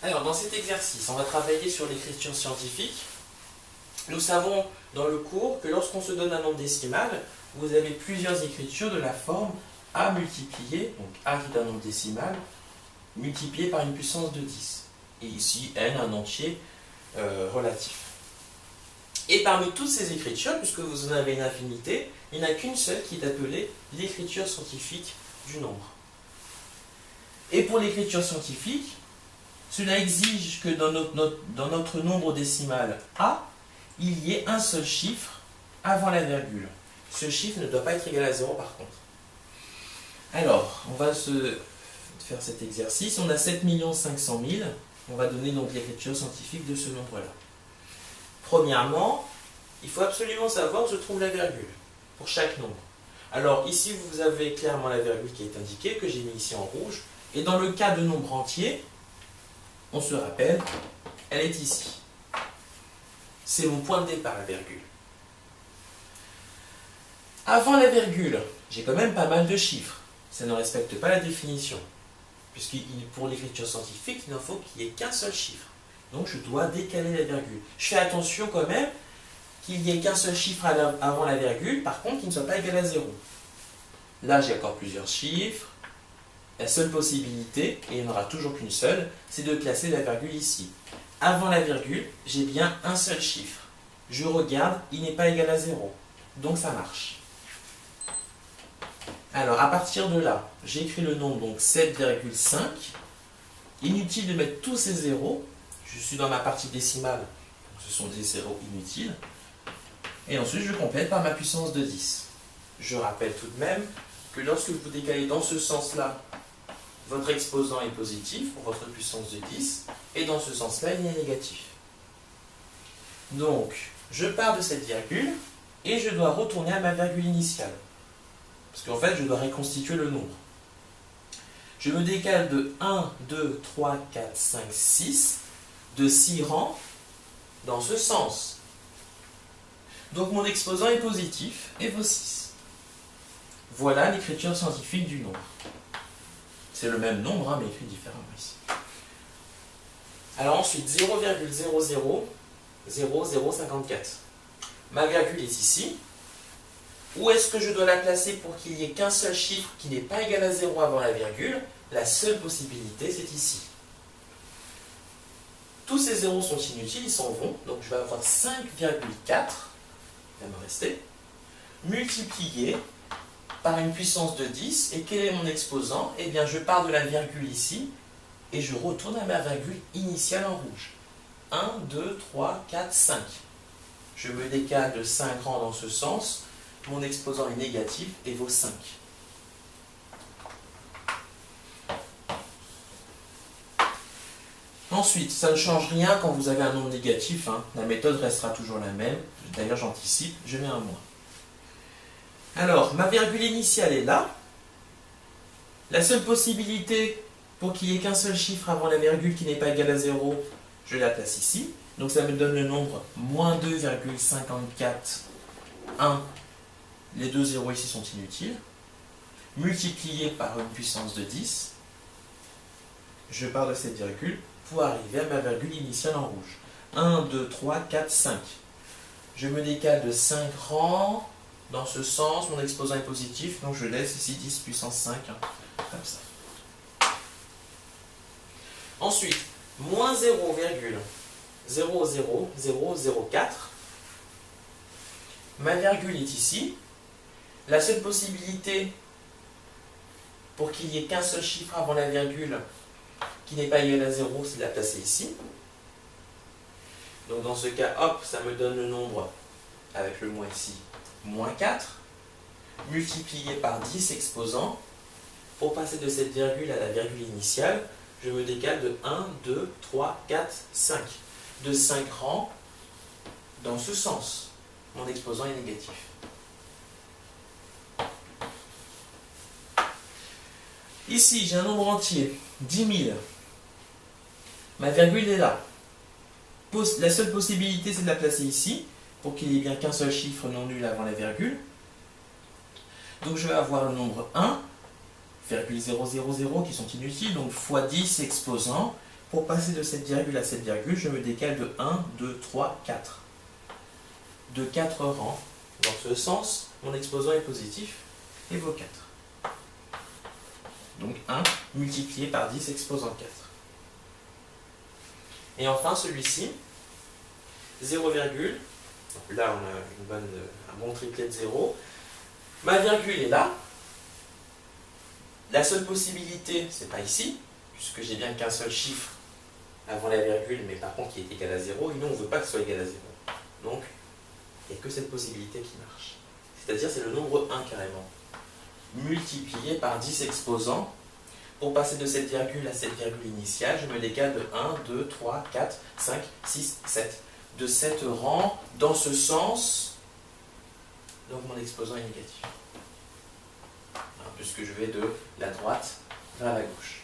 Alors, dans cet exercice, on va travailler sur l'écriture scientifique. Nous savons dans le cours que lorsqu'on se donne un nombre décimal, vous avez plusieurs écritures de la forme a multiplié, donc a qui est un nombre décimal, multiplié par une puissance de 10. Et ici, n, un entier relatif. Et parmi toutes ces écritures, puisque vous en avez une infinité, il n'y en a qu'une seule qui est appelée l'écriture scientifique du nombre. Et pour l'écriture scientifique, cela exige que dans notre nombre décimal A, il y ait un seul chiffre avant la virgule. Ce chiffre ne doit pas être égal à 0 par contre. Alors, on va se faire cet exercice. On a 7 500 000. On va donner donc l'écriture scientifique de ce nombre-là. Premièrement, il faut absolument savoir où se trouve la virgule pour chaque nombre. Alors ici, vous avez clairement la virgule qui est indiquée, que j'ai mis ici en rouge. Et dans le cas de nombre entier, on se rappelle, elle est ici. C'est mon point de départ, la virgule. Avant la virgule, j'ai quand même pas mal de chiffres. Ça ne respecte pas la définition. Puisque pour l'écriture scientifique, il n'en faut qu'il n'y ait qu'un seul chiffre. Donc je dois décaler la virgule. Je fais attention quand même qu'il n'y ait qu'un seul chiffre avant la virgule, par contre qu'il ne soit pas égal à 0. Là, j'ai encore plusieurs chiffres. La seule possibilité, et il n'y en aura toujours qu'une seule, c'est de placer la virgule ici. Avant la virgule, j'ai bien un seul chiffre. Je regarde, il n'est pas égal à 0. Donc ça marche. Alors, à partir de là, j'écris le nombre, donc 7,5. Inutile de mettre tous ces zéros. Je suis dans ma partie décimale, donc ce sont des zéros inutiles. Et ensuite, je complète par ma puissance de 10. Je rappelle tout de même que lorsque vous décalez dans ce sens-là, votre exposant est positif pour votre puissance de 10, et dans ce sens-là, il est négatif. Donc, je pars de cette virgule, et je dois retourner à ma virgule initiale. Parce qu'en fait, je dois reconstituer le nombre. Je me décale de 1, 2, 3, 4, 5, 6, de 6 rangs, dans ce sens. Donc mon exposant est positif, et vaut 6. Voilà l'écriture scientifique du nombre. C'est le même nombre, hein, mais écrit différemment ici. Alors ensuite, 0,000054. Ma virgule est ici. Où est-ce que je dois la placer pour qu'il n'y ait qu'un seul chiffre qui n'est pas égal à 0 avant la virgule? La seule possibilité, c'est ici. Tous ces zéros sont inutiles, ils s'en vont. Donc je vais avoir 5,4, il va me rester, multiplié par une puissance de 10. Et quel est mon exposant? Eh bien, je pars de la virgule ici, et je retourne à ma virgule initiale en rouge. 1, 2, 3, 4, 5. Je me décale de 5 rangs dans ce sens. Mon exposant est négatif et vaut 5. Ensuite, ça ne change rien quand vous avez un nombre négatif. Hein. La méthode restera toujours la même. D'ailleurs, j'anticipe, je mets un moins. Alors, ma virgule initiale est là. La seule possibilité pour qu'il n'y ait qu'un seul chiffre avant la virgule qui n'est pas égal à 0, je la place ici. Donc ça me donne le nombre moins 2,541. Les deux zéros ici sont inutiles. Multiplié par une puissance de 10. Je pars de cette virgule pour arriver à ma virgule initiale en rouge. 1, 2, 3, 4, 5. Je me décale de 5 rangs. Dans ce sens, mon exposant est positif, donc je laisse ici 10 puissance 5, hein, comme ça. Ensuite, moins 0,00004. Ma virgule est ici. La seule possibilité pour qu'il n'y ait qu'un seul chiffre avant la virgule qui n'est pas égal à 0, c'est de la placer ici. Donc dans ce cas, hop, ça me donne le nombre, avec le moins ici, moins 4, multiplié par 10 exposants. Pour passer de cette virgule à la virgule initiale, je me décale de 1, 2, 3, 4, 5. De 5 rangs dans ce sens. Mon exposant est négatif. Ici, j'ai un nombre entier, 10 000. Ma virgule est là. La seule possibilité, c'est de la placer ici, pour qu'il n'y ait bien qu'un seul chiffre non nul avant la virgule. Donc je vais avoir le nombre 1, 0,000 qui sont inutiles, donc fois 10 exposants, Pour passer de cette virgule à cette virgule, je me décale de 1, 2, 3, 4. De 4 rangs. Dans ce sens, mon exposant est positif et vaut 4. Donc 1 multiplié par 10 exposant 4. Et enfin celui-ci, 0, là on a un bon triplet de 0. Ma virgule est là. La seule possibilité, c'est pas ici, puisque j'ai bien qu'un seul chiffre avant la virgule, mais par contre qui est égal à 0, et nous on ne veut pas que ce soit égal à 0. Donc, il n'y a que cette possibilité qui marche. C'est-à-dire c'est le nombre 1 carrément, multiplié par 10 exposants. Pour passer de cette virgule à cette virgule initiale, je me décale de 1, 2, 3, 4, 5, 6, 7. De 7 rangs, dans ce sens, donc mon exposant est négatif. Puisque je vais de la droite vers la gauche.